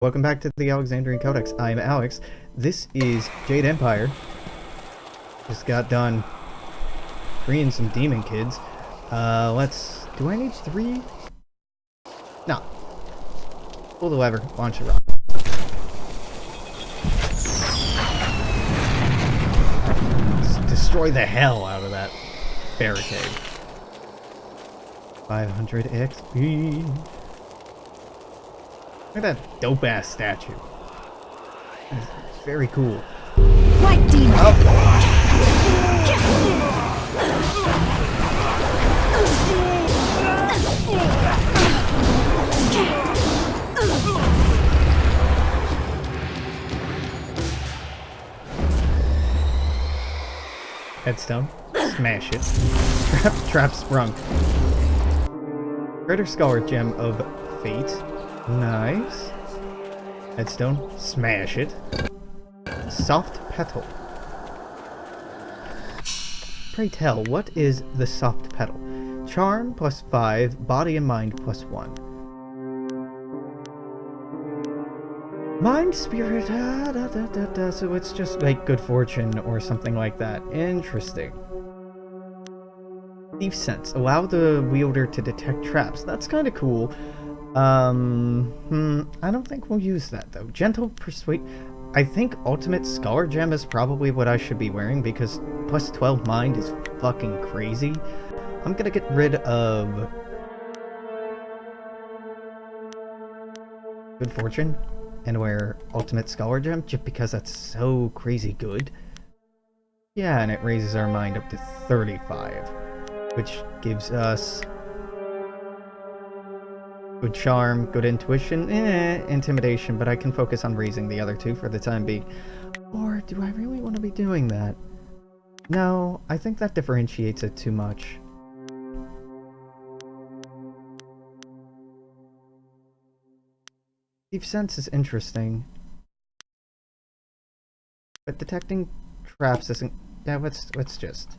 Welcome back to the Alexandrian Codex. I'm Alex. This is Jade Empire. Just got done freeing some demon kids. Do I need 3? No. Pull the lever, launch a rock. Let's destroy the hell out of that barricade. 500 XP. Look at that dope-ass statue. It's very cool. White demon. Headstone. Smash it. Trap sprung. Greater Scholar Gem of Fate. Nice. Headstone. Smash it. Soft Petal. Pray tell, what is the Soft Petal? Charm plus 5, body and mind plus 1. Mind spirit, so it's just like good fortune or something like that. Interesting. Thief sense, allow the wielder to detect traps. That's kind of cool. I don't think we'll use that though. Gentle persuade. I think Ultimate Scholar Gem is probably what I should be wearing because plus 12 mind is fucking crazy. I'm gonna get rid of Good Fortune and wear Ultimate Scholar Gem just because that's so crazy good. Yeah, and it raises our mind up to 35, which gives us good charm, good intuition, intimidation, but I can focus on raising the other two for the time being. Or do I really want to be doing that? No, I think that differentiates it too much. Thief sense is interesting, but detecting traps isn't. Yeah, let's just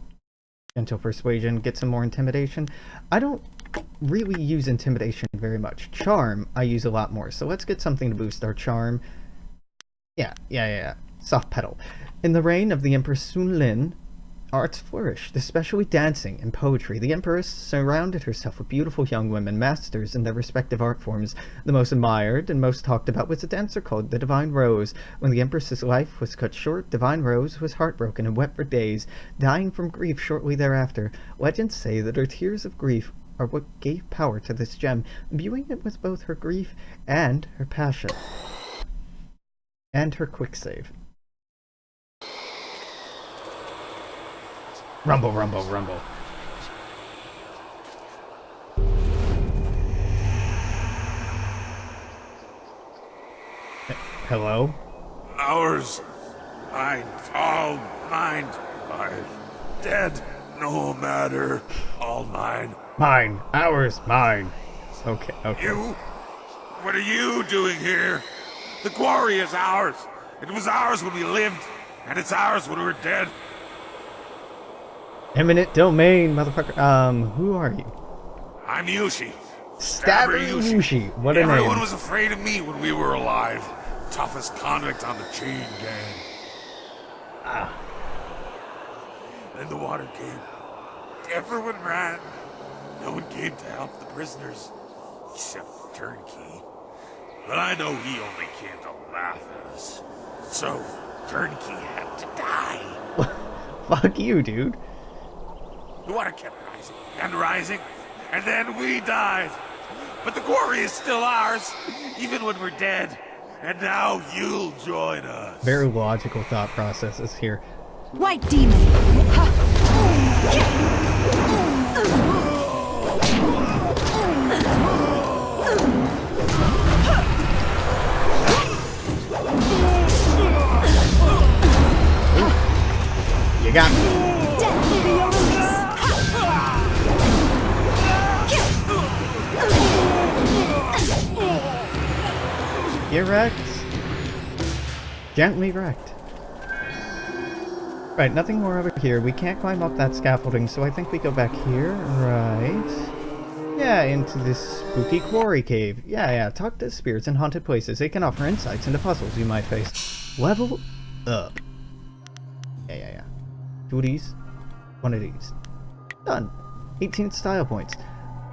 gentle persuasion, get some more intimidation. I don't really use intimidation very much. Charm I use a lot more, so let's get something to boost our charm. Yeah. Soft Petal. In the reign of the Empress Sun Lin, arts flourished, especially dancing and poetry. The Empress surrounded herself with beautiful young women, masters in their respective art forms. The most admired and most talked about was a dancer called the Divine Rose. When the Empress's life was cut short, Divine Rose was heartbroken and wept for days, dying from grief shortly thereafter. Legends say that her tears of grief are what gave power to this gem, imbuing it with both her grief and her passion. And her quick save. Rumble, rumble, rumble. Hello? Ours. Mine. All mine. Mine. Dead. No matter. All mine. Mine. Ours. Mine. Okay. You? What are you doing here? The quarry is ours. It was ours when we lived, and it's ours when we're dead. Eminent domain, motherfucker. Who are you? I'm Yushi. Stabber Yushi. What a name. Everyone was afraid of me when we were alive. Toughest convict on the chain gang. Then the water came. Everyone ran. No one came to help the prisoners. Except Turnkey. But I know he only came to laugh at us. So, Turnkey had to die. Fuck you, dude. The water kept rising and rising, and then we died. But the quarry is still ours, even when we're dead. And now you'll join us. Very logical thought processes here. White demon. You got me. Get wrecked. Gently wrecked. Right, nothing more over here. We can't climb up that scaffolding, so I think we go back here. Right. Yeah, into this spooky quarry cave. Yeah, talk to spirits in haunted places. They can offer insights into puzzles you might face. Level up. Yeah. 2 of these, 1 of these. Done. 18 style points.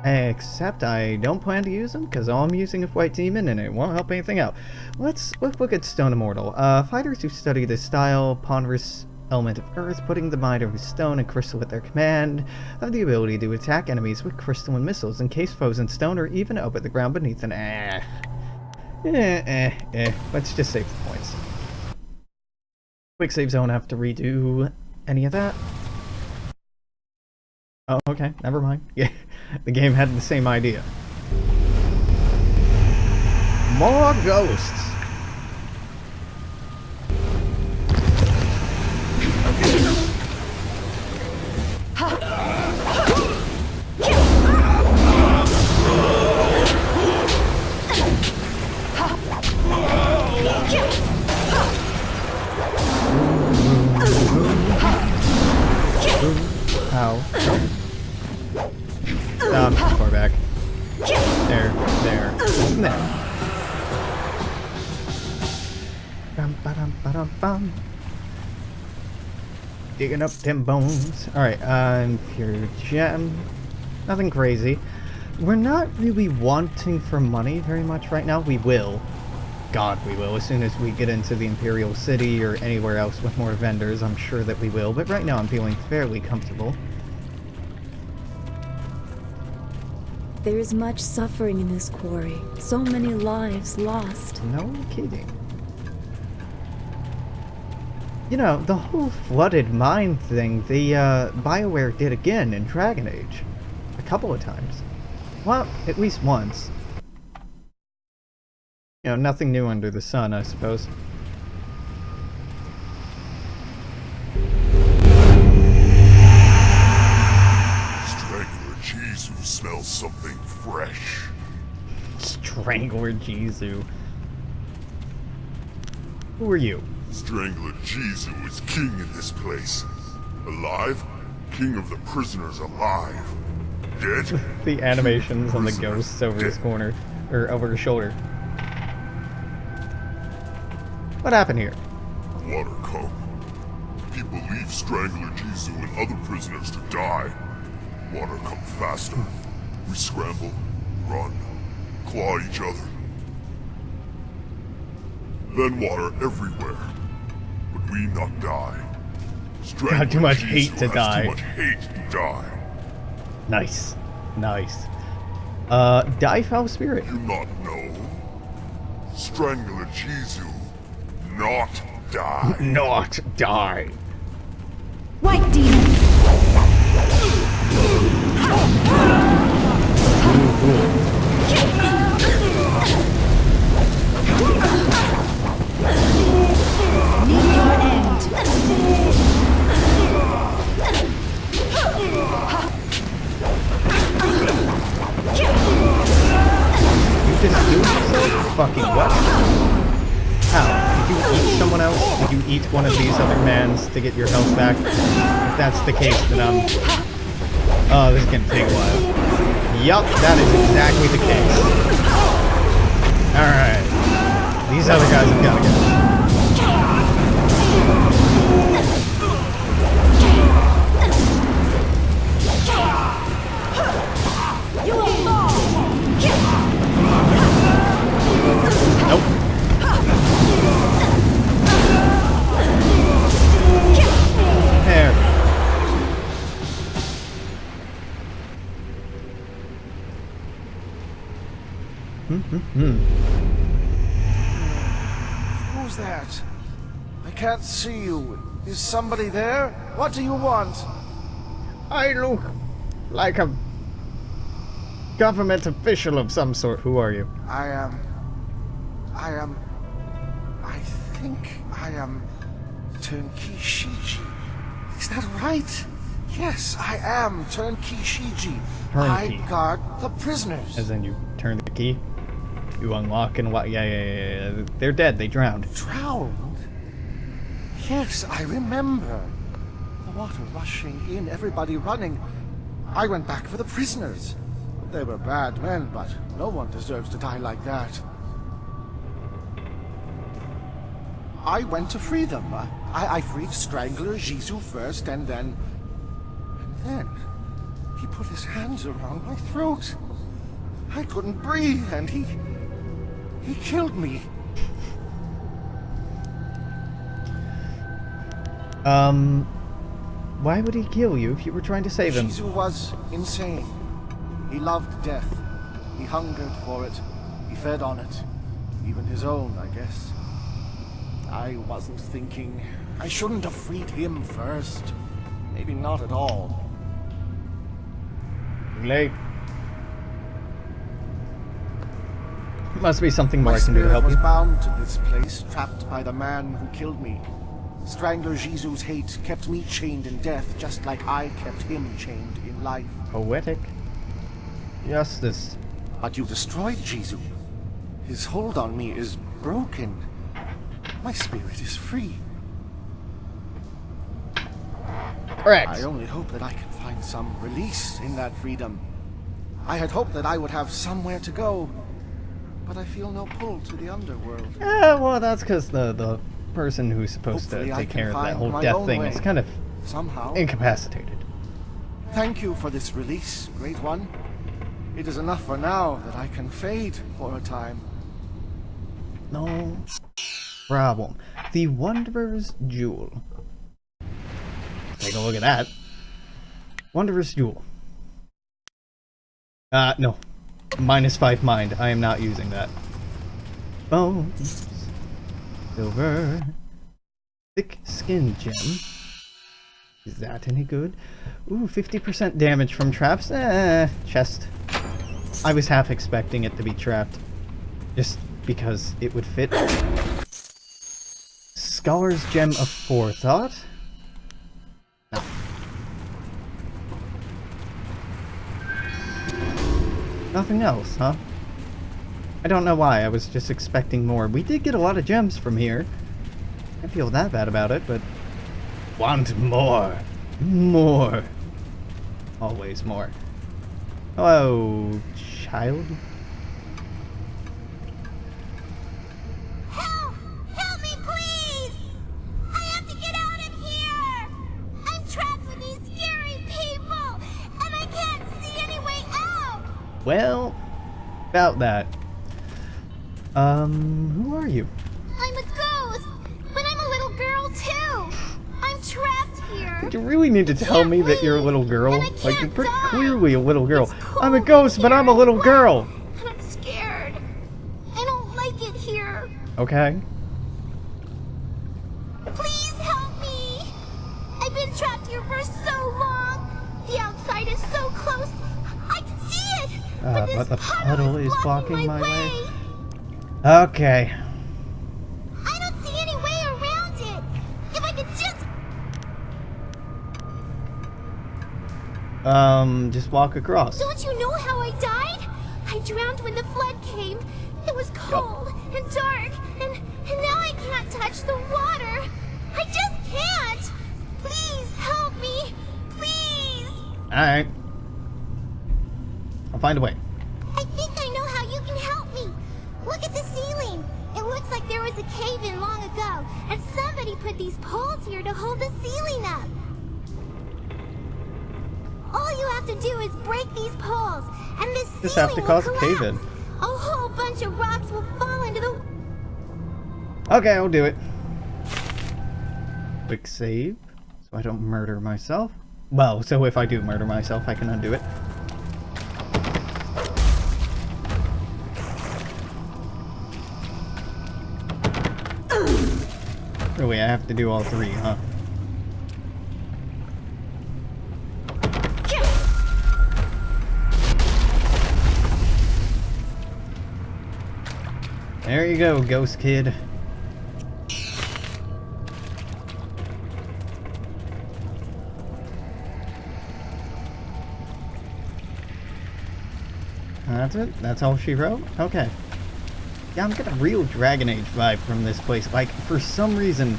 Except I don't plan to use them, because all I'm using is White Demon, and it won't help anything out. Let's look at Stone Immortal. Fighters who study this style, ponderous element of earth, putting the mind over stone and crystal at their command, have the ability to attack enemies with crystalline missiles, encase foes in stone, or even up at the ground beneath an Let's just save the points. Quick saves, don't have to redo any of that. Oh, okay, never mind. Yeah, the game had the same idea. More ghosts! Ow. Too far back. There. Bum. Digging up them bones. Alright, pure gem. Nothing crazy. We're not really wanting for money very much right now. We will. God, we will. As soon as we get into the Imperial City or anywhere else with more vendors, I'm sure that we will. But right now I'm feeling fairly comfortable. There is much suffering in this quarry. So many lives lost. No kidding. You know, the whole flooded mine thing, the BioWare did again in Dragon Age. A couple of times. Well, at least once. You know, nothing new under the sun, I suppose. Strangler Jesus smells something fresh. Strangler Jesus. Who are you? Strangler Jesus is king in this place. Alive? King of the prisoners alive. Dead? The animations on the ghosts over his corner. Or over his shoulder. What happened here? Water come. People leave Strangler Jesus and other prisoners to die. Water come faster. We scramble, run, claw each other. Then water everywhere. But we not die. Strangler God, too much Jesus hate to has die. Too much hate to die. Nice. Die foul spirit. You not know? Strangler Jesus not die. Not die. White Demon! Meet your end. You just do yourself? Fucking what? How? Did you eat someone else? Did you eat one of these other mans to get your health back? If that's the case, then oh, this is gonna take a while. Yup, that is exactly the case. Alright. These other guys have gotta go. You will fall! Nope. There. Who's that? I can't see you. Is somebody there? What do you want? I look like a government official of some sort. Who are you? I think I am Turnkey Shiji. Is that right? Yes, I am Turnkey Shiji. Turnkey. I guard the prisoners. As in you turn the key, you unlock and what? Yeah. They're dead. They drowned. Drowned? Yes, I remember. The water rushing in, everybody running. I went back for the prisoners. They were bad men, but no one deserves to die like that. I went to free them. I freed Strangler Jisoo first, and then... he put his hands around my throat. I couldn't breathe, and he killed me. Why would he kill you if you were trying to save him? Jisoo was insane. He loved death. He hungered for it. He fed on it. Even his own, I guess. I wasn't thinking. I shouldn't have freed him first. Maybe not at all. Late. Must be something more My I can do to spirit help was you. bound to this place, trapped by the man who killed me. Strangler Jisoo's hate kept me chained in death, just like I kept him chained in life. Poetic justice. But you destroyed Jisoo. His hold on me is broken. My spirit is free. Correct. I only hope that I can find some release in that freedom. I had hoped that I would have somewhere to go, but I feel no pull to the underworld. Well, that's because the person who's supposed Hopefully to I take can care of that find whole my death own thing way. is kind of Somehow. incapacitated. Thank you for this release, Great One. It is enough for now that I can fade for a time. No problem. The Wanderer's Jewel. Take a look at that. Wanderer's Jewel. No. -5 mind. I am not using that. Bones. Silver. Thick skin gem. Is that any good? Ooh, 50% damage from traps. Chest. I was half expecting it to be trapped. Just because it would fit. Scholar's Gem of Forethought. No. Nothing else, huh? I don't know why, I was just expecting more. We did get a lot of gems from here. I don't feel that bad about it, but... Want more! More! Always more. Hello, child? Help! Help me, please! I have to get out of here! I'm trapped with these scary people, and I can't see any way out! Well, about that. Who are you? I'm a ghost, but I'm a little girl too! I'm trapped here! Did you really need to tell me that you're a little girl? And I Like, you're can't pretty die. clearly a little girl. It's cold I'm a ghost, but here I'm a and little wet, girl! And I'm scared. I don't like it here. Okay. Please help me! I've been trapped here for so long. The outside is so close. I can see it. But But the this puddle is blocking my way. way. Okay. I don't see any way around it. If I could Just walk across. Don't you know how I died? I drowned when the flood came. It was cold and dark, and now I can't touch the water. I just can't. Please help me. Please. Alright. I'll find a way. I think I know how you can help me. Look at the ceiling. It looks like there was a cave-in long ago, and somebody put these poles here to hold the ceiling up. All you have to do is break these poles, and this Just ceiling have to will cause a collapse. cave-in. A whole bunch of rocks will fall into the... Okay, I'll do it. Quick save, so I don't murder myself. Well, so if I do murder myself, I can undo it. Really, I have to do all three, huh? There you go, Ghost Kid. That's it? That's all she wrote? Okay. Yeah, I'm getting a real Dragon Age vibe from this place. Like, for some reason,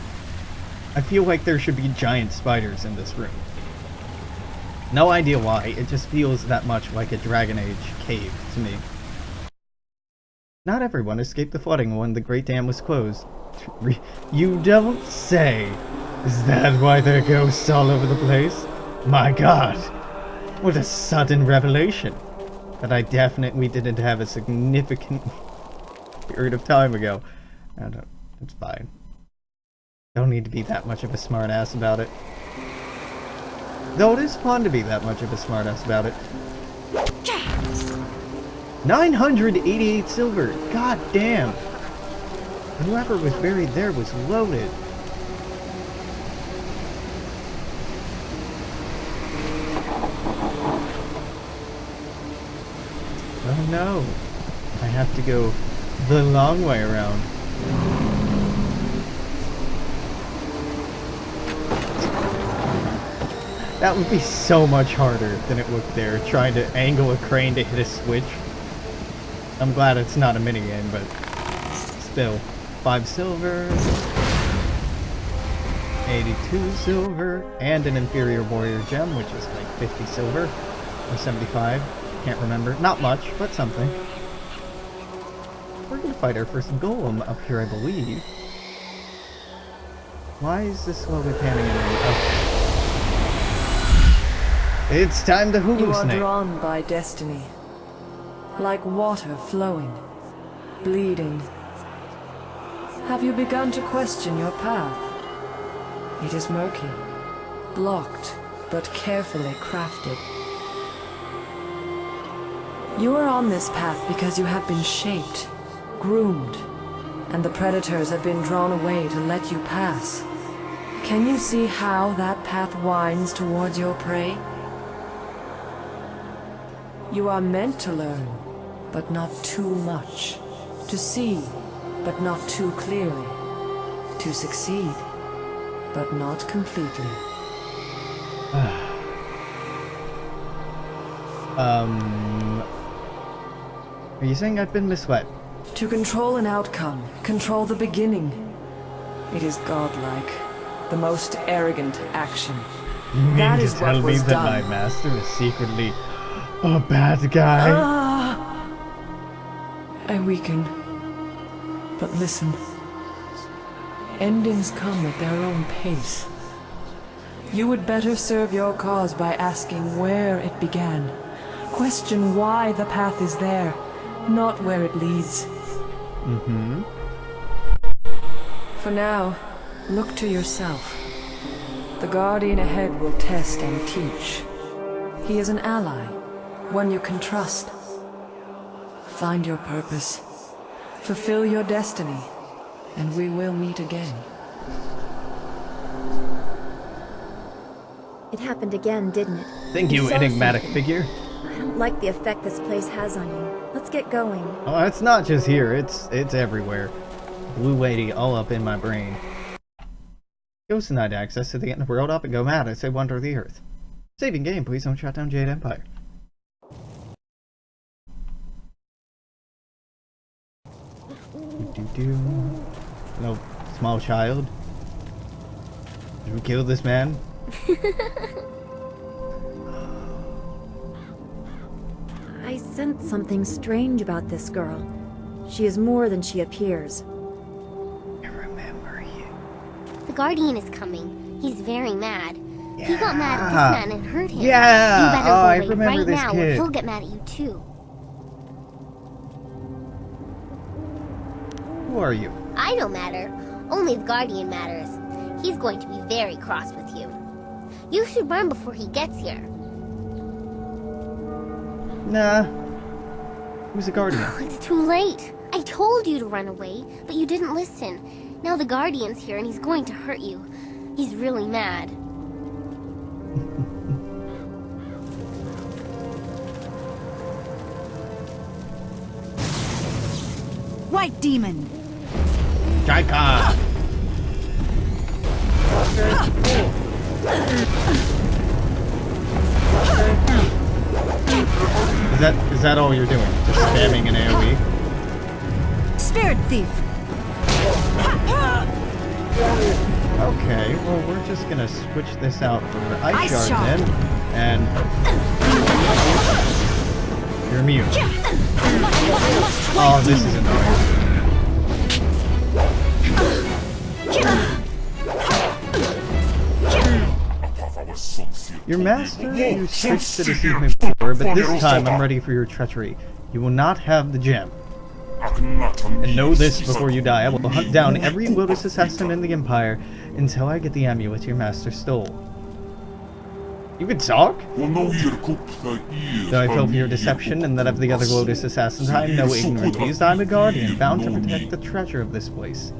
I feel like there should be giant spiders in this room. No idea why, it just feels that much like a Dragon Age cave to me. Not everyone escaped the flooding when the Great Dam was closed. You don't say! Is that why there are ghosts all over the place? My god! What a sudden revelation! That I definitely didn't have a significant period of time ago. It's fine. Don't need to be that much of a smartass about it. Though it is fun to be that much of a smartass about it. 988 silver! God damn! Whoever was buried there was loaded. Oh no. I have to go the long way around. That would be so much harder than it looked there, trying to angle a crane to hit a switch. I'm glad it's not a minigame, but still. 5 silver, 82 silver, and an inferior warrior gem, which is like 50 silver, or 75, can't remember. Not much, but something. We're gonna fight our first golem up here, I believe. Why is this slowly panning in? Oh. It's time to hallucinate. You are drawn by destiny, like water flowing, bleeding. Have you begun to question your path? It is murky, blocked, but carefully crafted. You are on this path because you have been shaped, groomed, and the predators have been drawn away to let you pass. Can you see how that path winds towards your prey? You are meant to learn, but not too much. To see, but not too clearly. To succeed, but not completely. Are you saying I've been misled? To control an outcome, control the beginning. It is godlike, the most arrogant action. You mean That to is tell what me was that my done. master is secretly a bad guy? I weaken. But listen. Endings come at their own pace. You would better serve your cause by asking where it began. Question why the path is there, not where it leads. Mm-hmm. For now, look to yourself. The guardian ahead will test and teach. He is an ally, one you can trust. Find your purpose, fulfill your destiny, and we will meet again. It happened again, didn't it? Thank you, saw enigmatic something. figure. I don't like the effect this place has on you. Let's get going. Oh, it's not just here, it's everywhere. Blue lady all up in my brain. Ghost denied access to the underworld. Up and go mad as they wander the earth. Saving game, please don't shut down Jade Empire. No, small child. Did we kill this man? I sense something strange about this girl. She is more than she appears. I remember you. The Guardian is coming. He's very mad. Yeah. He got mad at this man and hurt him. Yeah! You better Oh, I go away remember right this now kid. or he'll get mad at you too. Who are you? I don't matter. Only the Guardian matters. He's going to be very cross with you. You should run before he gets here. Nah. Who's the Guardian? It's too late. I told you to run away, but you didn't listen. Now the Guardian's here and he's going to hurt you. He's really mad. White demon! Jaika! Is that all you're doing? Just spamming an AoE? Spirit thief! Okay, well we're just gonna switch this out for Ice Ice Shard Shard. then. And you're immune. Oh, this is annoying. Your master used tricks to deceive me before, but this time I'm ready for your treachery. You will not have the gem. And know this before you die, I will hunt down every Lotus assassin in the Empire until I get the amulet your master stole. You can talk? Though I fell for your deception and that of the other Lotus assassins, I am no ignorant beast. I am a guardian, bound to protect the treasure of this place.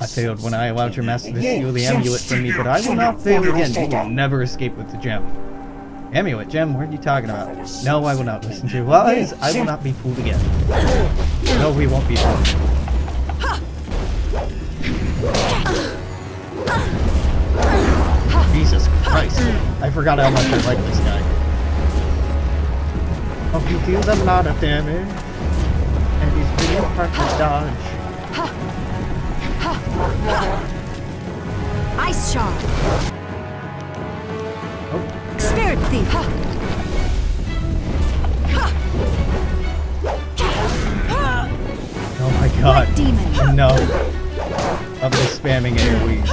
I failed when I allowed your master to steal the amulet from me, but I will not fail again. You will never escape with the gem. Amulet, gem, what are you talking about? No, I will not listen to your lies. I will not be fooled again. No, we won't be fooled. Jesus Christ. I forgot how much I like this guy. Oh, he deals a lot of damage. And he's really hard to dodge. Ice shard. Oh. Spirit thief. Oh my god. White demon. Enough of the spamming AoEs.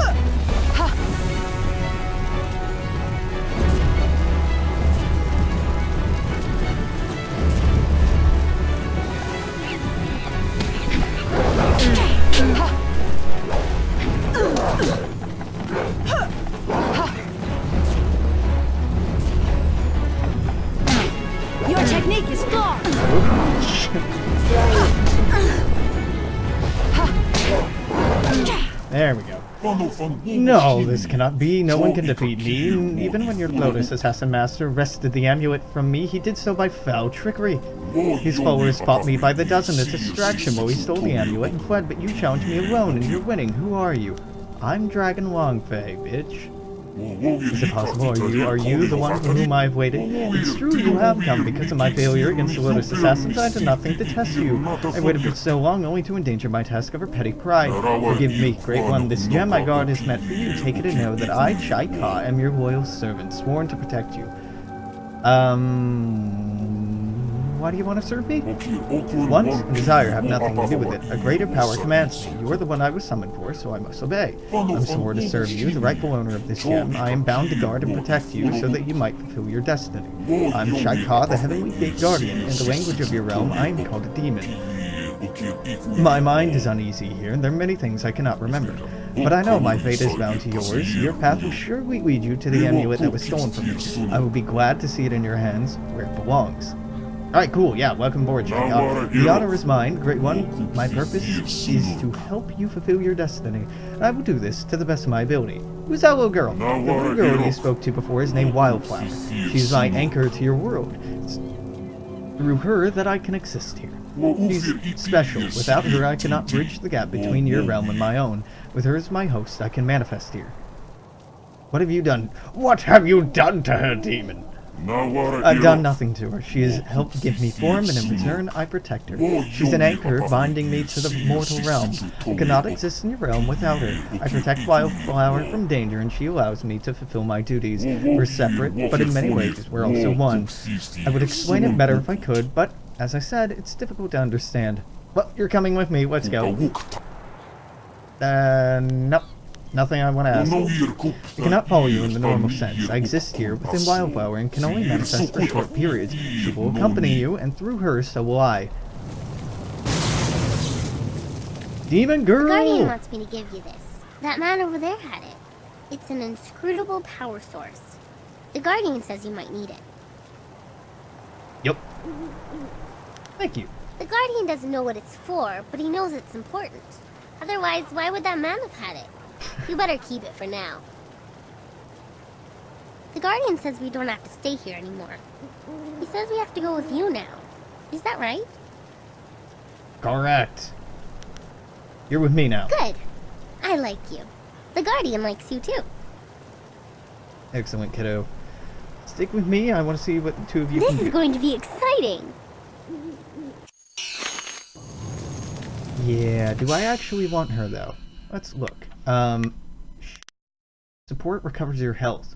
Your technique is flawed. There we go. No, this cannot be. No one can defeat me. Even when your Lotus Assassin Master wrested the amulet from me, he did so by foul trickery. His followers fought me by the dozen as a distraction while he stole the amulet and fled, but you challenged me alone and you're winning. Who are you? I'm Dragon Longfei, bitch. Is it possible? Are you the one for whom I've waited? It's true, you have come. Because of my failure against the Lotus Assassins, I did nothing to test you. I waited for so long only to endanger my task over petty pride. Forgive me, Great One. This gem I guard is meant for you. Take it and know that I, Chai Ka, am your loyal servant, sworn to protect you. Why do you want to serve me? Want and desire have nothing to do with it. A greater power commands me. You are the one I was summoned for, so I must obey. I'm sworn to serve you, the rightful owner of this gem. I am bound to guard and protect you so that you might fulfill your destiny. I'm Chai Ka, the Heavenly Gate Guardian. In the language of your realm, I am called a demon. My mind is uneasy here, and there are many things I cannot remember. But I know my fate is bound to yours. Your path will surely lead you to the amulet that was stolen from me. I will be glad to see it in your hands, where it belongs. Alright, cool, yeah, welcome aboard, Chai Ka. The honor is mine, Great One. My purpose is to help you fulfill your destiny, and I will do this to the best of my ability. Who's that little girl? The little girl you spoke to before is named Wildflower. She's my anchor to your world. It's through her that I can exist here. She's special. Without her, I cannot bridge the gap between your realm and my own. With her as my host, I can manifest here. What have you done? What have you done to her, demon? I've done nothing to her. She has helped give me form, and in return, I protect her. She's an anchor binding me to the mortal realm. I cannot exist in your realm without her. I protect Wildflower from danger, and she allows me to fulfill my duties. We're separate, but in many ways, we're also one. I would explain it better if I could, but, as I said, it's difficult to understand. Well, you're coming with me. Let's go. Nope. Nothing I want to ask. I cannot follow you in the normal sense. I exist here within Wildflower and can only manifest for short periods. She will accompany you, and through her, so will I. Demon girl! The Guardian wants me to give you this. That man over there had it. It's an inscrutable power source. The Guardian says you might need it. Yep. Thank you. The Guardian doesn't know what it's for, but he knows it's important. Otherwise, why would that man have had it? You better keep it for now. The Guardian says we don't have to stay here anymore. He says we have to go with you now. Is that right? Correct. You're with me now. Good. I like you. The Guardian likes you too. Excellent, kiddo. Stick with me. I want to see what the two of you This can is do. going to be exciting. Yeah, do I actually want her, though? Let's look. Support recovers your health.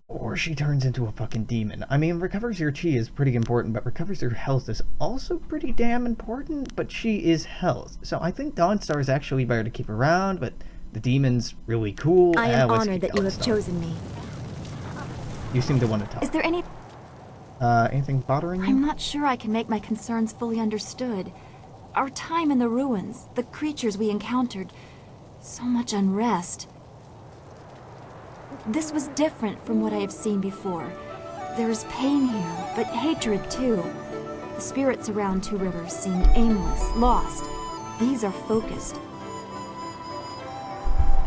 Or she turns into a fucking demon. I mean, recovers your chi is pretty important, but recovers your health is also pretty damn important, but she is health. So I think Dawnstar is actually better to keep around, but the demon's really cool. I am Let's honored keep that you have Dawnstar. chosen me. You seem to want to talk. Is there any... Anything bothering you? I'm not sure I can make my concerns fully understood. Our time in the ruins, the creatures we encountered, so much unrest. This was different from what I have seen before. There is pain here, but hatred too. The spirits around Two Rivers seemed aimless, lost. These are focused.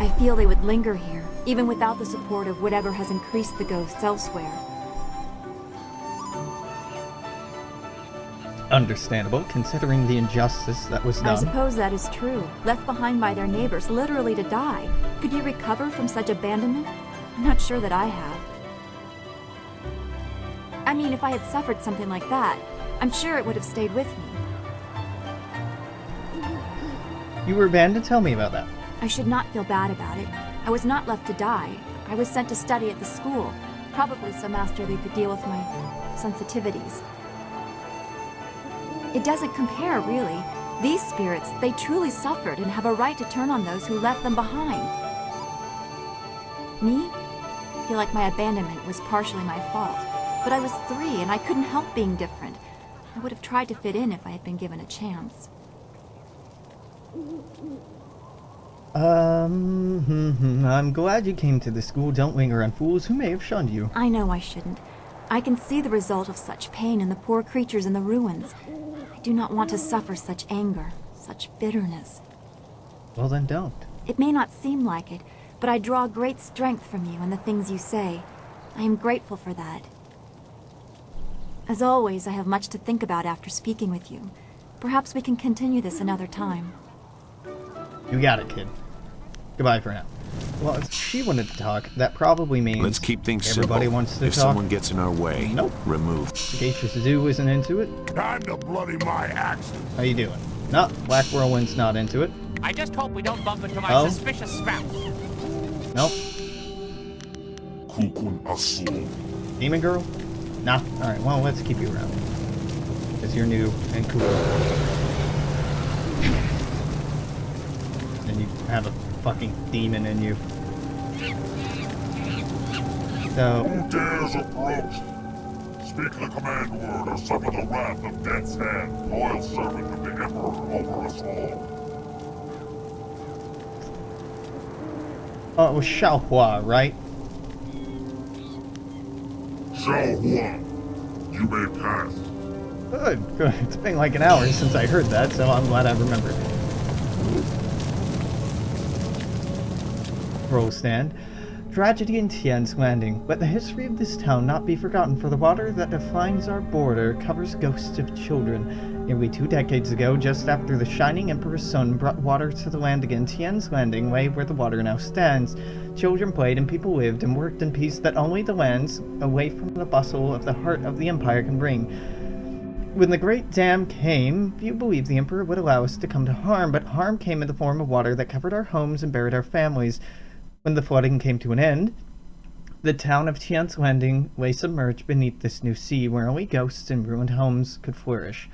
I feel they would linger here, even without the support of whatever has increased the ghosts elsewhere. Understandable, considering the injustice that was I done. suppose that is true. Left behind by their neighbors, literally to die. Could you recover from such abandonment? I'm not sure that I have. I mean, if I had suffered something like that, I'm sure it would have stayed with me. You were abandoned? Tell me about that. I should not feel bad about it. I was not left to die. I was sent to study at the school, probably so Master Lee could deal with my sensitivities. It doesn't compare, really. These spirits, they truly suffered and have a right to turn on those who left them behind. Me? I feel like my abandonment was partially my fault. But I was 3 and I couldn't help being different. I would have tried to fit in if I had been given a chance. I'm glad you came to the school. Don't linger on fools who may have shunned you. I know I shouldn't. I can see the result of such pain in the poor creatures in the ruins. I do not want to suffer such anger, such bitterness. Well then don't. It may not seem like it, but I draw great strength from you and the things you say. I am grateful for that. As always, I have much to think about after speaking with you. Perhaps we can continue this another time. You got it, kid. Goodbye for now. Well, if she wanted to talk, that probably means Let's keep things everybody simple. wants to if talk. someone gets in our way, Nope. remove. Geisha Zoo isn't into it. Time to bloody my axes. How you doing? No, Black Whirlwind's not into it. I just hope we don't bump into my Oh. suspicious spouse. Nope. Kukun Asul. Demon Girl? Nah. Alright, well, let's keep you around. Because you're new and cool. And you have a fucking demon in you. So, Who dares approach? Speak the command word or suffer the wrath of Death's Hand, loyal servant of the Emperor over us all. oh, it was Xiaohua, right? Xiao Huan, you may pass. Good, good. It's been like an hour since I heard that, so I'm glad I remembered. Roll stand. Tragedy in Tian's Landing. Let the history of this town not be forgotten, for the water that defines our border covers ghosts of children. Nearly 2 decades ago, just after the shining Emperor's sun brought water to the land again, Tian's Landing lay where the water now stands. Children played and people lived and worked in peace that only the lands, away from the bustle of the heart of the Empire, can bring. When the Great Dam came, few believed the Emperor would allow us to come to harm, but harm came in the form of water that covered our homes and buried our families. When the flooding came to an end, the town of Tian's Landing lay submerged beneath this new sea, where only ghosts and ruined homes could flourish.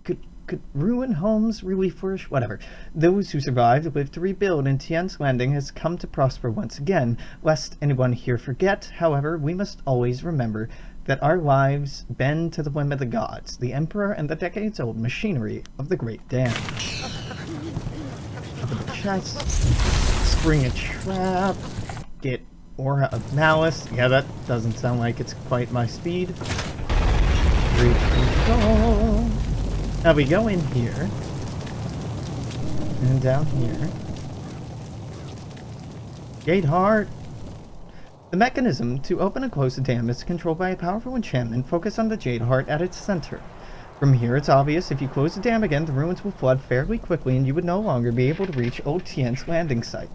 Could ruined homes really flourish? Whatever. Those who survived lived to rebuild, and Tian's Landing has come to prosper once again. Lest anyone here forget, however, we must always remember that our lives bend to the whim of the gods, the Emperor, and the decades-old machinery of the Great Dam. Open the chest, spring a trap, get Aura of Malice. Yeah, that doesn't sound like it's quite my speed. Great control. Now we go in here, and down here. Jade Heart. The mechanism to open and close the dam is controlled by a powerful enchantment focused on the Jade Heart at its center. From here, it's obvious if you close the dam again, the ruins will flood fairly quickly and you would no longer be able to reach Old Tian's landing site.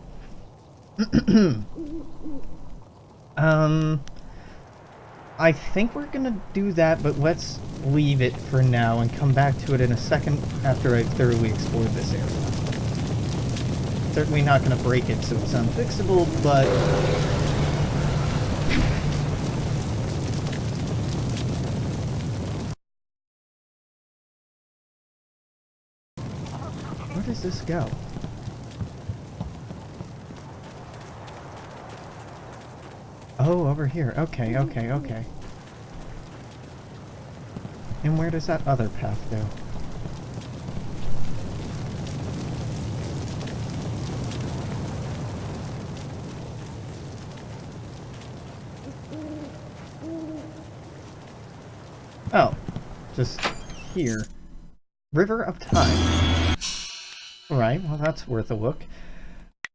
I think we're gonna do that, but let's leave it for now and come back to it in a second after I've thoroughly explored this area. certainly not going to break it so it's unfixable, but... Where does this go? Oh, over here. Okay, okay, okay. And where does that other path go? Oh, just here. River of Time. Alright, well that's worth a look.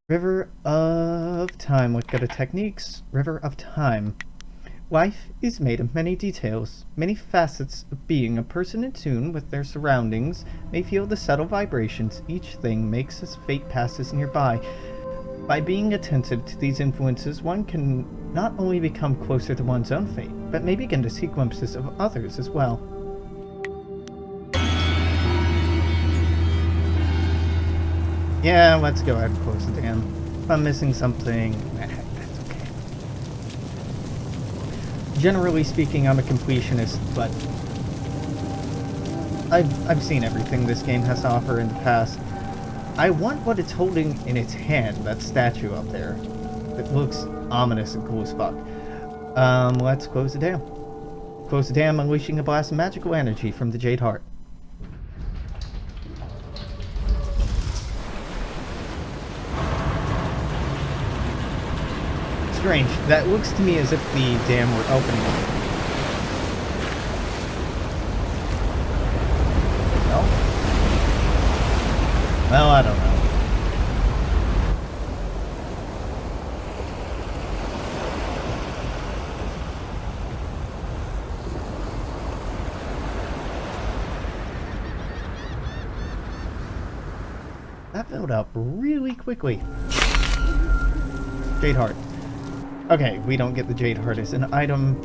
River of Time. What kind of techniques? River of Time. Life is made of many details, many facets of being. A person in tune with their surroundings may feel the subtle vibrations each thing makes as fate passes nearby. By being attentive to these influences, one can not only become closer to one's own fate, but may begin to see glimpses of others as well. Yeah, let's go ahead and close the dam. If I'm missing something, that's okay. Generally speaking, I'm a completionist, but I've seen everything this game has to offer in the past. I want what it's holding in its hand, that statue up there. It looks ominous and cool as fuck. Let's close the dam. Close the dam, unleashing a blast of magical energy from the Jade Heart. Strange. That looks to me as if the dam were opening up. No? Well, I don't know. That filled up really quickly. Jade Heart. Okay, we don't get the Jade Heart as an item.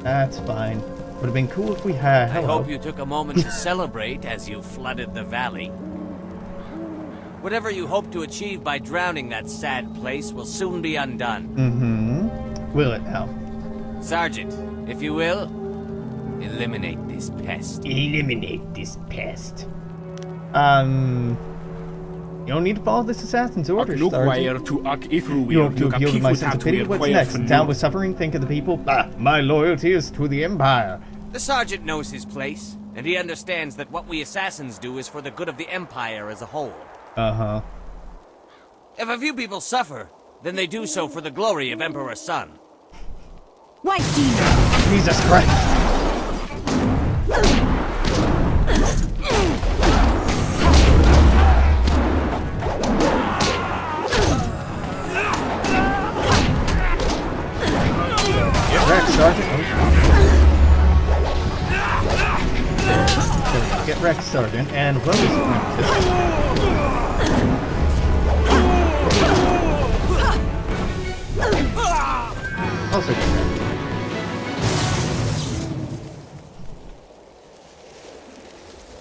That's fine. Would have been cool if we had. I hope you took a moment to celebrate as you flooded the valley. Whatever you hope to achieve by drowning that sad place will soon be undone. Mm-hmm. Will it now? Sergeant, if you will, eliminate this pest. Eliminate this pest. You don't need to follow this assassin's orders, Sergeant. You hope to appeal to my sense of pity? What's next? Down with suffering, think of the people? Ah, my loyalty is to the Empire. The Sergeant knows his place, and he understands that what we assassins do is for the good of the Empire as a whole. Uh-huh. If a few people suffer, then they do so for the glory of Emperor Sun. White demon! Jesus Christ! Sergeant. Oh. Get wrecked, Sergeant, and Rose Apprentice. Also get wrecked.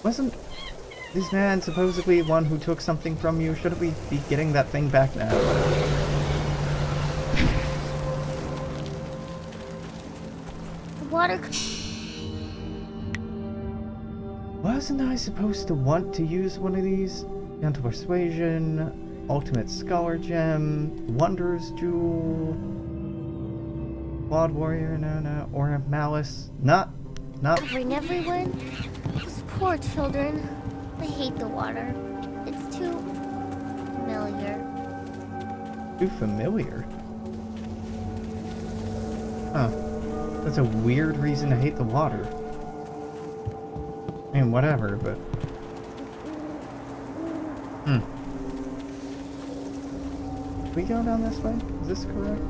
Wasn't this man supposedly one who took something from you? Shouldn't we be getting that thing back now? Water. Wasn't I supposed to want to use one of these? Gentle Persuasion, Ultimate Scholar Gem, Wanderer's Jewel, Wild Warrior, no, or Malice. Not. Covering everyone. Those poor children. I hate the water. It's too familiar. Too familiar? Huh. That's a weird reason to hate the water. I mean, whatever, but... Did we go down this way? Is this correct?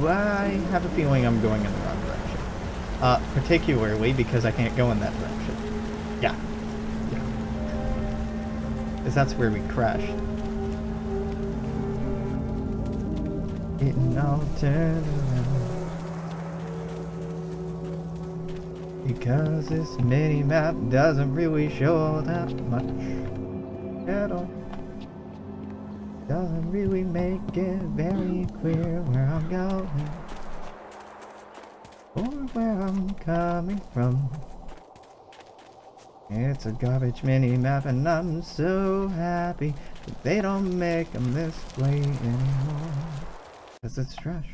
I have a feeling I'm going in the wrong direction. Particularly because I can't go in that direction. Yeah. Because that's where we crashed. Getting all turned around. Because this mini-map doesn't really show that much at all. Doesn't really make it very clear where I'm going or where I'm coming from. It's a garbage mini-map and I'm so happy that they don't make them this way anymore. Cause it's trash.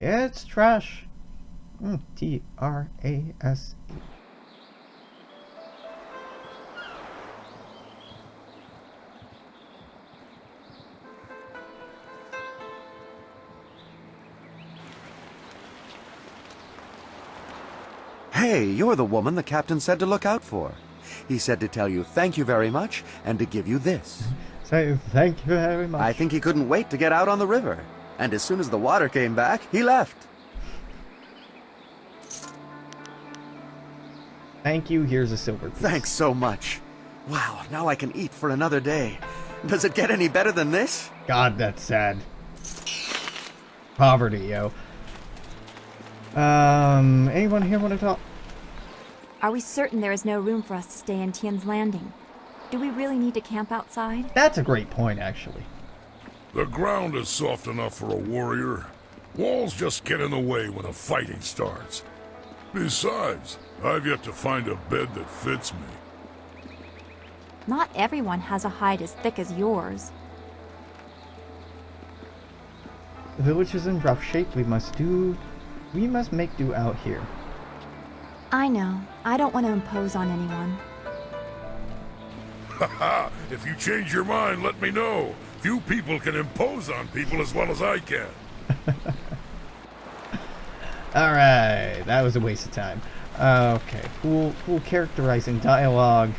It's trash. T-R-A-S-E. Hey, you're the woman the captain said to look out for. He said to tell you thank you very much and to give you this. So, thank you very much. I think he couldn't wait to get out on the river. And as soon as the water came back, he left. Thank you, here's a silver piece. Thanks so much. Wow, now I can eat for another day. Does it get any better than this? God, that's sad. Poverty, yo. Anyone here want to talk? Are we certain there is no room for us to stay in Tien's Landing? Do we really need to camp outside? That's a great point, actually. The ground is soft enough for a warrior. Walls just get in the way when the fighting starts. Besides, I've yet to find a bed that fits me. Not everyone has a hide as thick as yours. The village is in rough shape. We must make do out here. I know. I don't want to impose on anyone. Haha, if you change your mind, let me know. Few people can impose on people as well as I can. Alright, that was a waste of time. Okay, cool characterizing dialogue.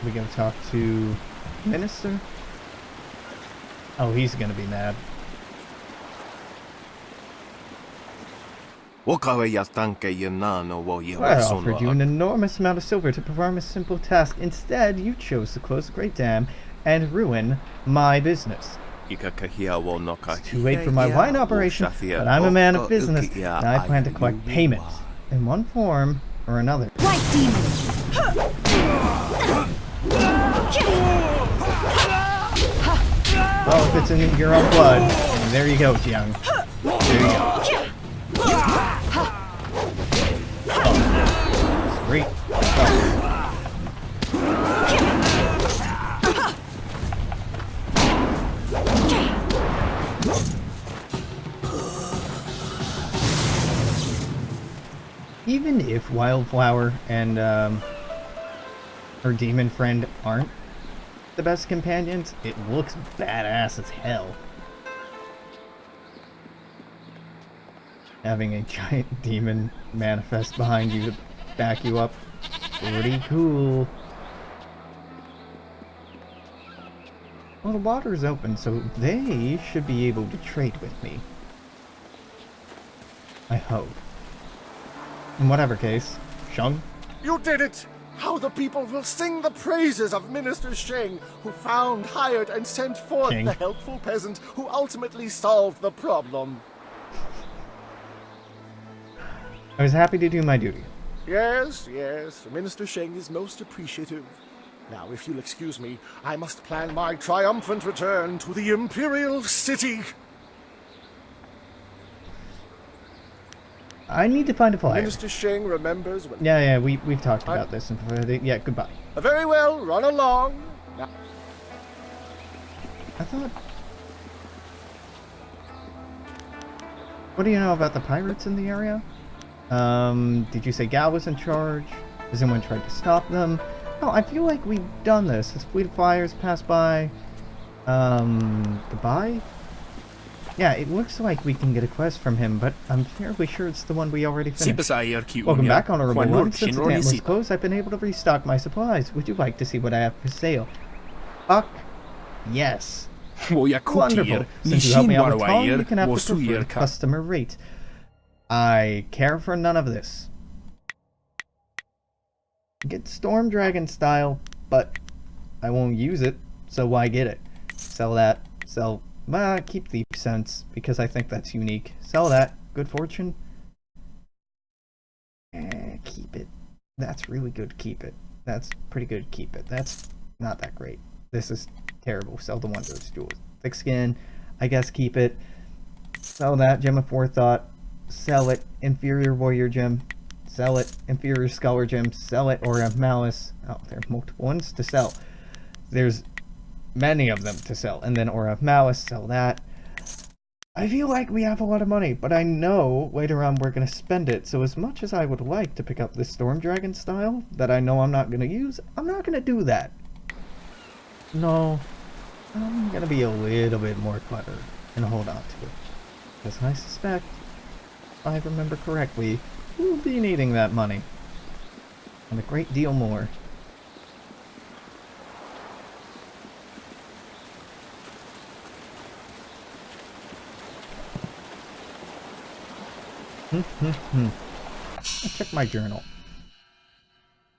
We gonna talk to Minister? Oh, he's gonna be mad. I offered you an enormous amount of silver to perform a simple task. Instead, you chose to close the Great Dam and ruin my business. It's too late for my wine operation, but I'm a man of business, and I plan to collect payment in one form or another. White demon! Well, if it's in your own blood, there you go, Jiang. There you go. Oh, great. Oh. Even if Wildflower and her demon friend aren't the best companions, it looks badass as hell. Having a giant demon manifest behind you to back you up, pretty cool. Well, the water's open, so they should be able to trade with me. I hope. In whatever case, Shung? You did it! How the people will sing the praises of Minister Sheng, who found, hired, and sent forth Sheng. the helpful peasant who ultimately solved the problem. I was happy to do my duty. Yes, Minister Sheng is most appreciative. Now, if you'll excuse me, I must plan my triumphant return to the Imperial City. I need to find a flyer. Minister Sheng remembers when... Yeah, we've talked about this. Yeah, goodbye. Very well, run along. Now... I thought... What do you know about the pirates in the area? Did you say Gal was in charge? Has anyone tried to stop them? No, I feel like we've done this. His fleet of flyers passed by. Goodbye? Yeah, it looks like we can get a quest from him, but I'm fairly sure it's the one we already finished. Welcome back, Honorable One. Since the dam was closed, I've been able to restock my supplies. Would you like to see what I have for sale? Fuck yes. Wonderful. Since you helped me out with Tong, you can have the preferred customer rate. I care for none of this. Get Storm Dragon style, but I won't use it, so why get it? Sell that, sell Keep Thief Sense, because I think that's unique. Sell that. Good Fortune. Keep it. That's really good. Keep it. That's pretty good. Keep it. That's not that great. This is terrible. Sell the Wondrous Jewels. Thick Skin. I guess keep it. Sell that. Gem of Forethought. Sell it. Inferior Warrior Gem. Sell it. Inferior Scholar Gem. Sell it. Aura of Malice. Oh, there are multiple ones to sell. There's many of them to sell. And then Aura of Malice. Sell that. I feel like we have a lot of money, but I know later on we're going to spend it. So as much as I would like to pick up this Storm Dragon style that I know I'm not going to use, I'm not going to do that. No. I'm going to be a little bit more clever and hold on to it. Because I suspect, if I remember correctly, we'll be needing that money. And a great deal more. Let's check my journal.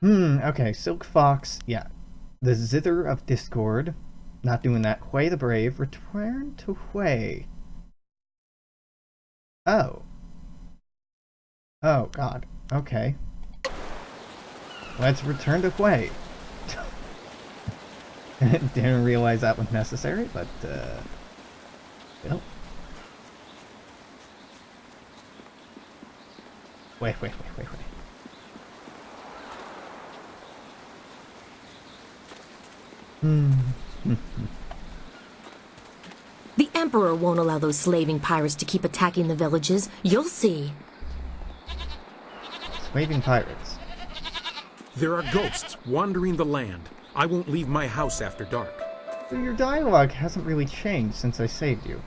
Okay, Silk Fox, yeah. The Zither of Discord. Not doing that. Hui the Brave. Return to Hui. Oh. Oh, God. Okay. Let's return to Hui. Didn't realize that was necessary, but, well. Wait. The Emperor won't allow those slaving pirates to keep attacking the villages. You'll see. Slaving pirates. There are ghosts wandering the land. I won't leave my house after dark. So your dialogue hasn't really changed since I saved you.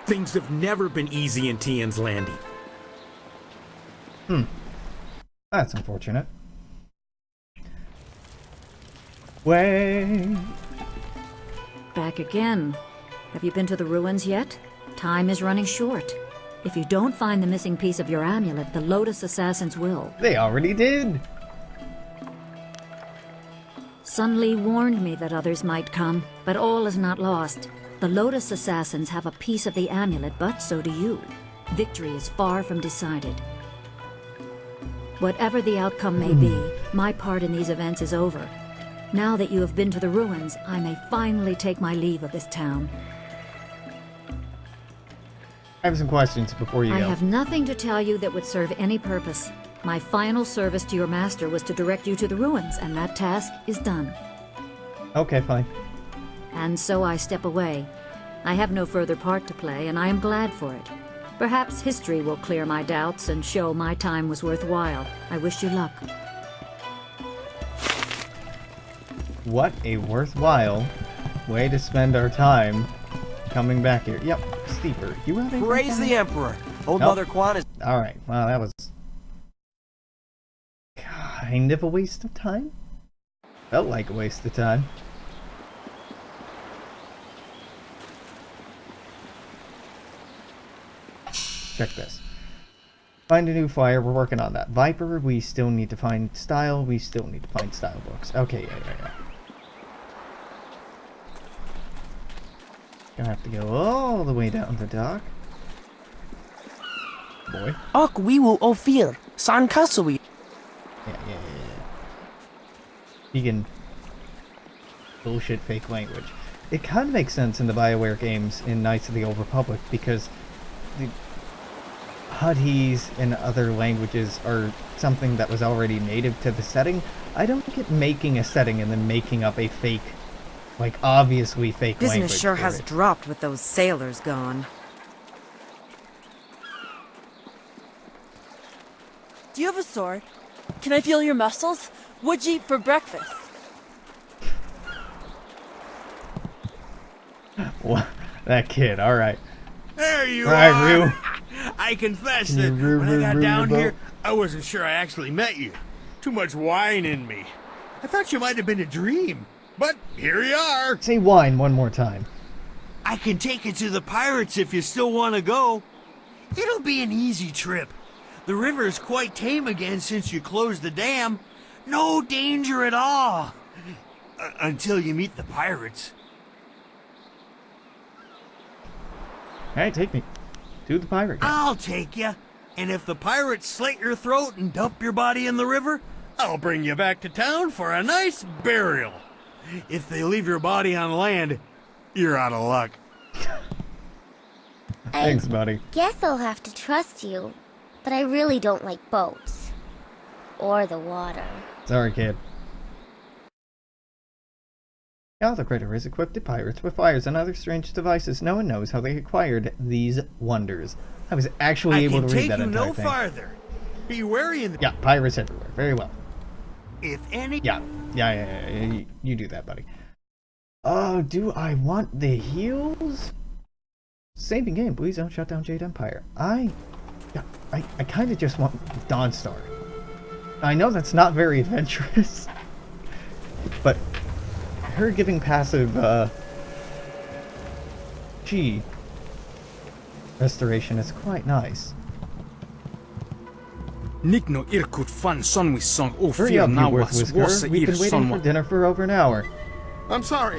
Things have never been easy in Tian's Landing. That's unfortunate. Way. Back again. Have you been to the ruins yet? Time is running short. If you don't find the missing piece of your amulet, the Lotus Assassins will. They already did. Sun Li warned me that others might come, but all is not lost. The Lotus Assassins have a piece of the amulet, but so do you. Victory is far from decided. Whatever the outcome may be, my part in these events is over. Now that you have been to the ruins, I may finally take my leave of this town. I have some questions before you I go. have nothing to tell you that would serve any purpose. My final service to your master was to direct you to the ruins, and that task is done. Okay, fine. And so I step away. I have no further part to play, and I am glad for it. Perhaps history will clear my doubts and show my time was worthwhile. I wish you luck. What a worthwhile way to spend our time coming back here. Yep, Steeper. You have anything? Praise the Emperor. Old Nope. Mother Quan is... Alright, well, that was kind of a waste of time. Felt like a waste of time. Check this. Find a new flyer, we're working on that. Viper, we still need to find style, we still need to find style books. Okay, yeah. Gonna have to go all the way down the dock. Boy. Ok wiwu ofir, san kasui. Yeah. Vegan bullshit fake language. It kind of makes sense in the BioWare games in Knights of the Old Republic because the Hutties and other languages are something that was already native to the setting. I don't get making a setting and then making up a fake, like obviously fake language. Business sure for has it. dropped with those sailors gone. Do you have a sword? Can I feel your muscles? What'd you eat for breakfast? What? That kid, alright. There you Right, are. Rue. I confess Can that you roo, when I roo, got roo down the here, boat? I wasn't sure I actually met you. Too much wine in me. I thought you might have been a dream. But here you are. Say wine one more time. I can take you to the pirates if you still want to go. It'll be an easy trip. The river is quite tame again since you closed the dam. No danger at all. Until you meet the pirates. Hey, take me to the pirate camp. I'll take you. And if the pirates slit your throat and dump your body in the river, I'll bring you back to town for a nice burial. If they leave your body on land, you're out of luck. Thanks, buddy. Guess I'll have to trust you, but I really don't like boats. Or the water. Sorry, kid. Now the critter is equipped to pirates with fires and other strange devices. No one knows how they acquired these wonders. I was actually able to read that entire thing. I can take you no farther. Be wary in the... Yeah, pirates everywhere. Very well. If any... Yeah. You do that, buddy. Oh, do I want the heals? Saving game. Please don't shut down Jade Empire. I kind of just want Dawnstar. I know that's not very adventurous, but her giving passive G restoration is quite nice. Nikno irkut fan son with song o Hurry fear up, you now worthless girl. We've been waiting for dinner for over an hour. I'm sorry.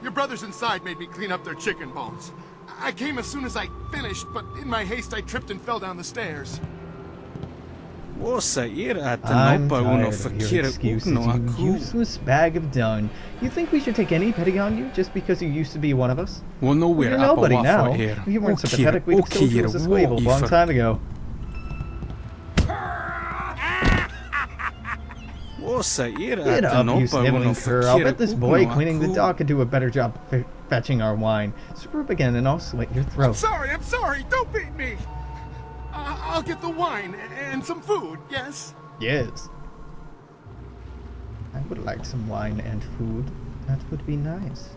Your brothers inside made me clean up their chicken bones. I came as soon as I finished, but in my haste I tripped and fell down the stairs. I'm tired of your excuses, you useless bag of dung. You think we should take any pity on you just because you used to be one of us? Well, no, You're nobody now. If you weren't sympathetic, we'd have sold you as a slave a long time ago. Get up, you sniveling cur. I'll bet this boy cleaning the dock could do a better job fetching our wine. Swoop again and I'll slit your throat. I'm sorry. Don't beat me. I'll get the wine and some food, yes? Yes. I would like some wine and food. That would be nice.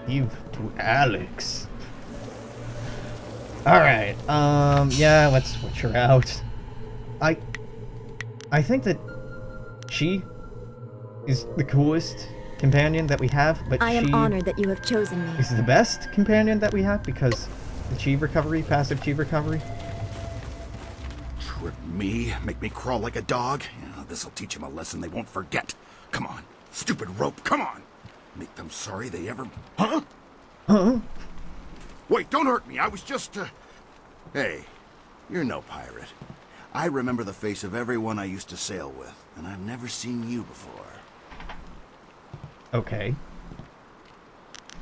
Give to Alex. Alright, yeah, let's switch her out. I think that she is the coolest companion that we have, but I am honored that you have chosen me. Is the best companion that we have because the chi recovery, passive chi recovery. Trip me? Make me crawl like a dog? This'll teach them a lesson they won't forget. Come on. Stupid rope, come on. Make them sorry they ever... Huh? Huh? Wait, don't hurt me. I was just, Hey, you're no pirate. I remember the face of everyone I used to sail with, and I've never seen you before. Okay.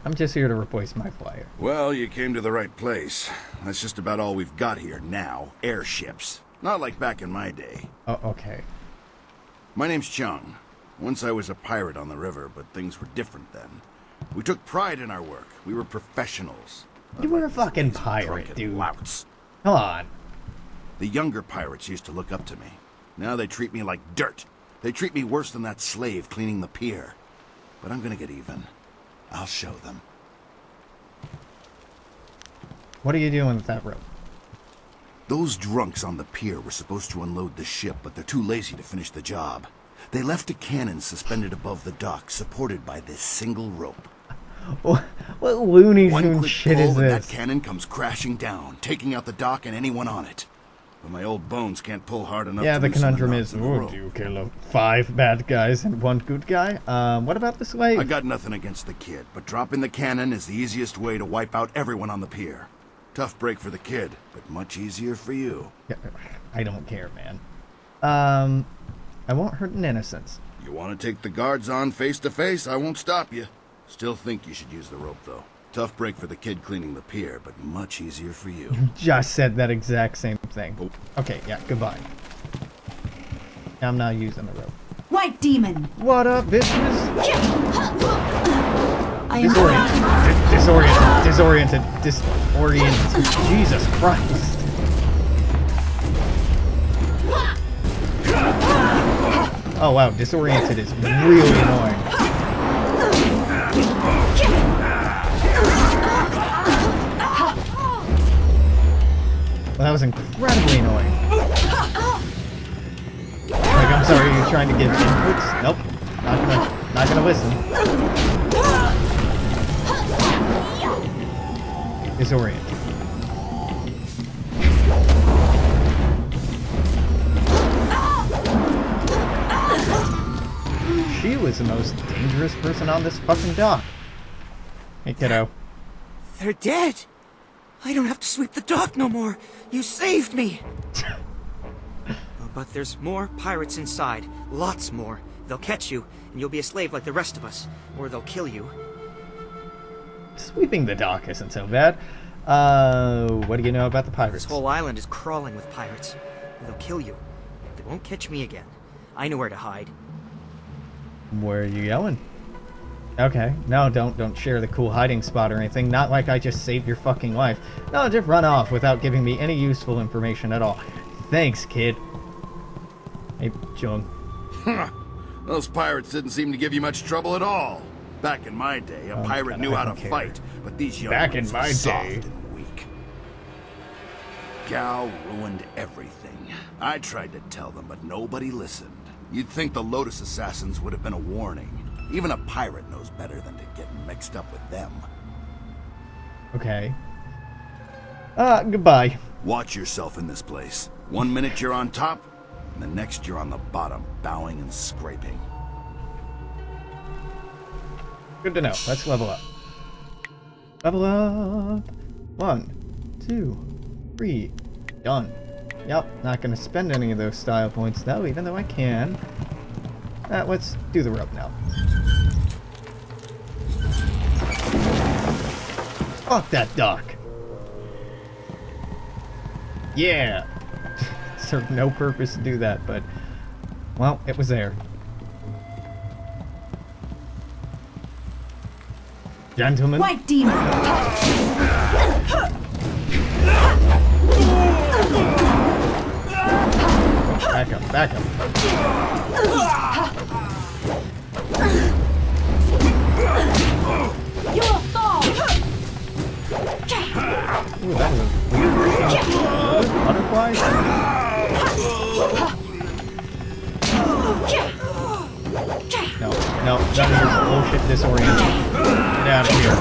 I'm just here to replace my flyer. Well, you came to the right place. That's just about all we've got here now. Airships. Not like back in my day. Oh, okay. My name's Chung. Once I was a pirate on the river, but things were different then. We took pride in our work. We were professionals. You were a fucking pirate, dude. Louts. Come on. The younger pirates used to look up to me. Now they treat me like dirt. They treat me worse than that slave cleaning the pier. But I'm gonna get even. I'll show them. What are you doing with that rope? Those drunks on the pier were supposed to unload the ship, but they're too lazy to finish the job. They left a cannon suspended above the dock, supported by this single rope. What Looney Tunes quick shit pull is and this? that cannon comes crashing down, taking out the dock and anyone on it. But my old bones can't pull hard enough Yeah, to the loosen conundrum knots is, in the oh, rope. do you kill 5 bad guys and 1 good guy? What about the slave? I got nothing against the kid, but dropping the cannon is the easiest way to wipe out everyone on the pier. Tough break for the kid, but much easier for you. Yeah, I don't care, man. I won't hurt an innocence. You want to take the guards on face to face, I won't stop you. Still think you should use the rope, though. Tough break for the kid cleaning the pier, but much easier for you. You just said that exact same thing. Okay, yeah, goodbye. I'm not using the rope. White demon! What up, bitches? I am Disoriented. Jesus Christ. Oh wow, disoriented is really annoying. Well, that was incredibly annoying. Like, I'm sorry, you're trying to give inputs? Nope. Not gonna listen. Disoriented. She was the most dangerous person on this fucking dock. Hey, kiddo. They're dead. I don't have to sweep the dock no more. You saved me. But there's more pirates inside. Lots more. They'll catch you, and you'll be a slave like the rest of us. Or they'll kill you. Sweeping the dock isn't so bad. What do you know about the pirates? This whole island is crawling with pirates. They'll kill you. They won't catch me again. I know where to hide. Where are you going? Okay, no, don't share the cool hiding spot or anything. Not like I just saved your fucking life. No, just run off without giving me any useful information at all. Thanks, kid. Hey, Jung. Those pirates didn't seem to give you much trouble at all. Back in my day, a pirate knew how to fight, but these young ones are soft and weak. Gao ruined everything. I tried to tell them, but nobody listened. You'd think the Lotus Assassins would have been a warning. Even a pirate knows better than to get mixed up with them. Okay. Goodbye. Watch yourself in this place. 1 minute you're on top, and the next you're on the bottom, bowing and scraping. Good to know. Let's level up. Level up. 1, 2, 3. Done. Yep, not gonna spend any of those style points though, even though I can. Let's do the rope now. Fuck that dock. Yeah. Served no purpose to do that, but well, it was there. Gentlemen. White demon. Back up, back up. You will fall. Ooh, that was a weird butterfly. No, no, none of your bullshit disorientation. Get out of here.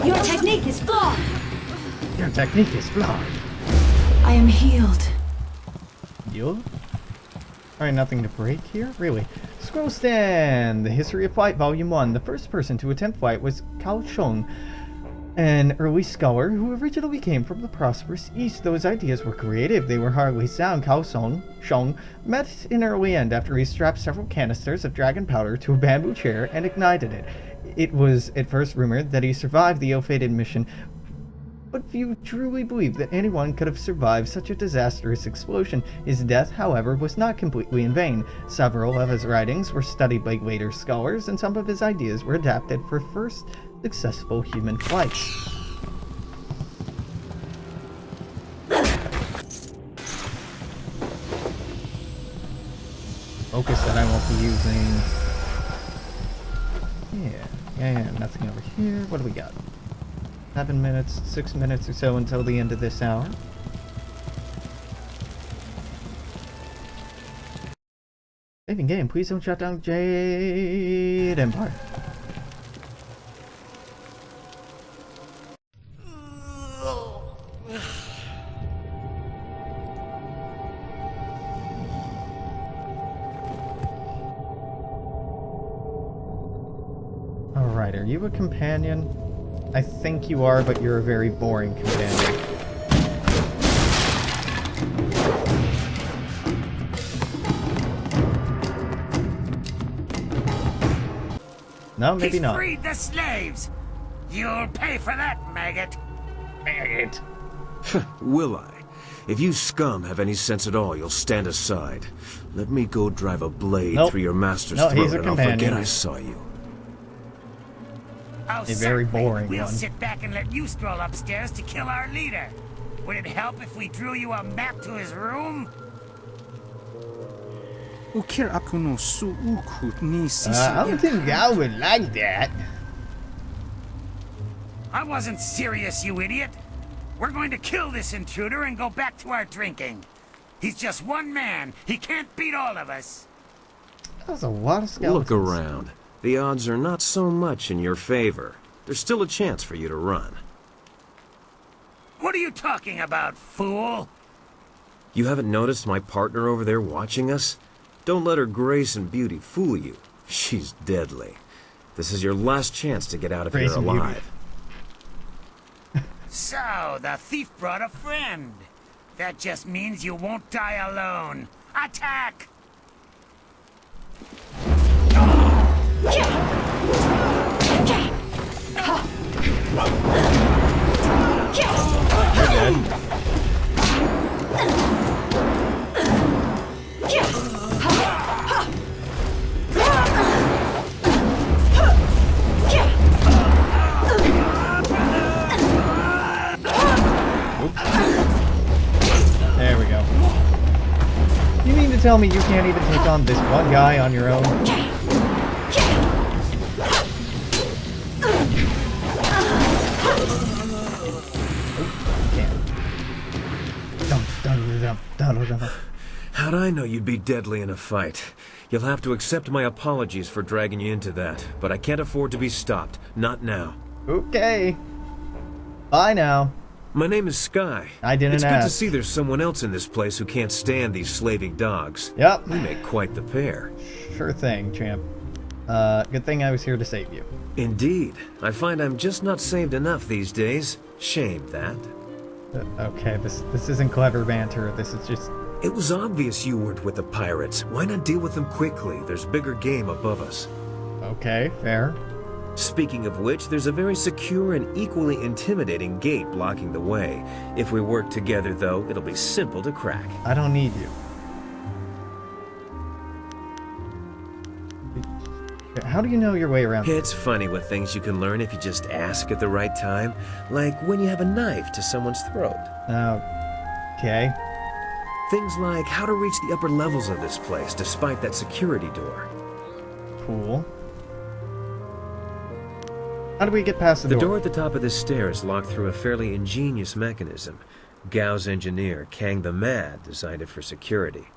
Your technique is flawed. Your technique is flawed. I am healed. Healed? Alright, nothing to break here? Really? Scroll Stand! The History of Flight, Volume 1. The first person to attempt flight was Cao Sheng, an early scholar who originally came from the prosperous East. Though his ideas were creative, they were hardly sound. Cao Sheng met an early end after he strapped several canisters of dragon powder to a bamboo chair and ignited it. It was at first rumored that he survived the ill-fated mission, but few truly believed that anyone could have survived such a disastrous explosion. His death, however, was not completely in vain. Several of his writings were studied by later scholars, and some of his ideas were adapted for first successful human flights. Focus that I won't be using. Yeah, nothing over here. What do we got? 7 minutes, 6 minutes or so until the end of this hour. Saving game, please don't shut down Jade Empire. Alright, are you a companion? I think you are, but you're a very boring companion. No, maybe not. Freed the slaves! You'll pay for that, maggot! Maggot! Will I? If you scum have any sense at all, you'll stand aside. Let me go drive a blade through your master's throat and I'll forget I saw you. Oh, a very boring we'll one. sit back and let you stroll upstairs to kill our leader. Would it help if we drew you a map to his room? I don't think I would like that. I wasn't serious, you idiot. We're going to kill this intruder and go back to our drinking. He's just one man. He can't beat all of us. That was a lot of skeletons. Look around. the odds are not so much in your favor. There's still a chance for you to run. What are you talking about, fool? You haven't noticed my partner over there watching us? Don't let her grace and beauty fool you. She's deadly. This is your last chance to get out of here alive. So, the thief brought a friend. That just means you won't die alone. Attack! There we go. You mean to tell me you can't even take on this one guy on your own? How'd I know you'd be deadly in a fight? You'll have to accept my apologies for dragging you into that, but I can't afford to be stopped. Not now. Okay. Bye now. My name is Sky. I didn't It's ask. good to see there's someone else in this place who can't stand these slaving dogs. Yep. We make quite the pair. Sure thing, champ. Good thing I was here to save you. Indeed. I find I'm just not saved enough these days. Shame that. Okay, this isn't clever banter. This is just... It was obvious you weren't with the pirates. Why not deal with them quickly? There's bigger game above us. Okay, fair. Speaking of which, there's a very secure and equally intimidating gate blocking the way. If we work together, though, it'll be simple to crack. I don't need you. How do you know your way around? It's funny what things you can learn if you just ask at the right time. Like when you have a knife to someone's throat. Okay. Things like how to reach the upper levels of this place despite that security door. Cool. How do we get past the door? The door at the top of this stair is locked through a fairly ingenious mechanism. Gao's engineer, Kang the Mad, designed it for security.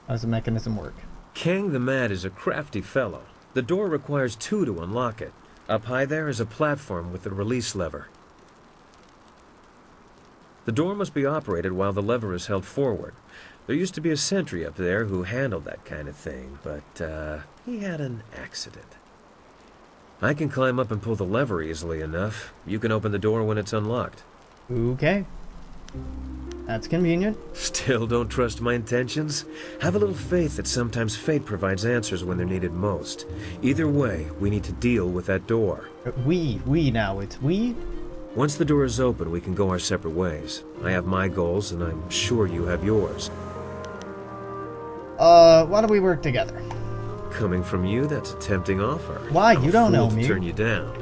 How does the mechanism work? Kang the Mad is a crafty fellow. The door requires 2 to unlock it. Up high there is a platform with a release lever. The door must be operated while the lever is held forward. There used to be a sentry up there who handled that kind of thing, but he had an accident. I can climb up and pull the lever easily enough. You can open the door when it's unlocked. Okay. That's convenient. Still don't trust my intentions? Have a little faith that sometimes fate provides answers when they're needed most. Either way, we need to deal with that door. We now, it's we? Once the door is open, we can go our separate ways. I have my goals, and I'm sure you have yours. Why don't we work together? Coming from you, that's a tempting offer. Why? You don't know me. To turn you down.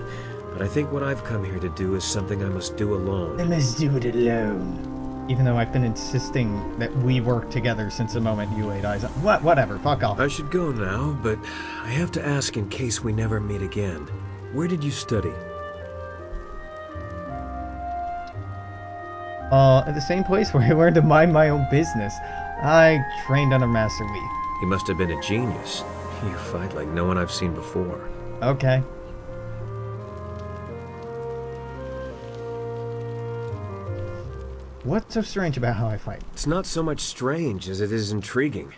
But I think what I've come here to do is something I must do alone. I must do it alone. Even though I've been insisting that we work together since the moment you laid eyes on... Whatever, fuck off. I should go now, but I have to ask in case we never meet again. Where did you study? At the same place where I learned to mind my own business. I trained under Master Lee. He must have been a genius. You fight like no one I've seen before. Okay. What's so strange about how I fight? It's not so much strange as it is intriguing.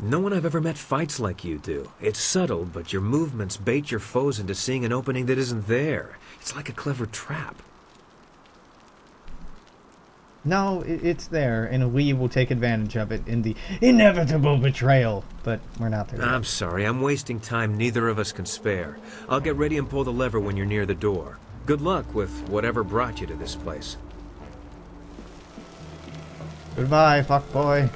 No one I've ever met fights like you do. It's subtle, but your movements bait your foes into seeing an opening that isn't there. It's like a clever trap. No, it's there, and we will take advantage of it in the inevitable betrayal. But we're not there yet. I'm sorry, I'm wasting time neither of us can spare. I'll get ready and pull the lever when you're near the door. Good luck with whatever brought you to this place. Goodbye, fuckboy.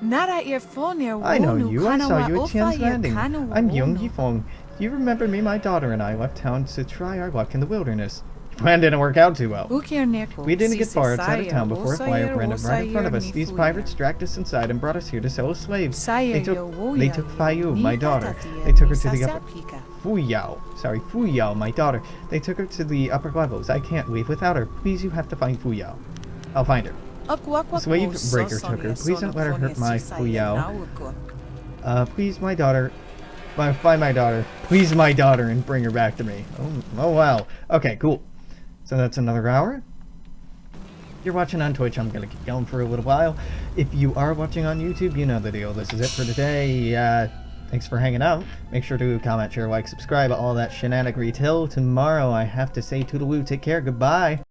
I know you. I saw you at Tian's Landing. I'm Young Yifeng. Do you remember me? My daughter and I left town to try our luck in the wilderness. The plan didn't work out too well. We didn't get far outside of town before a fire ran up right in front of us. These pirates dragged us inside and brought us here to sell as slaves. They took Fayu, my daughter. They took her to the upper... Fuyao, my daughter. They took her to the upper levels. I can't leave without her. Please, you have to find Fuyao. I'll find her. Slave breaker took her. Please don't let her hurt my Fuyao. Please, my daughter. Find my daughter. Please, my daughter, and bring her back to me. Oh wow. Okay, cool. So that's another hour. If you're watching on Twitch, I'm gonna keep going for a little while. If you are watching on YouTube, you know the deal. This is it for today. Thanks for hanging out. Make sure to comment, share, like, subscribe, all that shenanigans. Till tomorrow, I have to say toodaloo, take care, goodbye.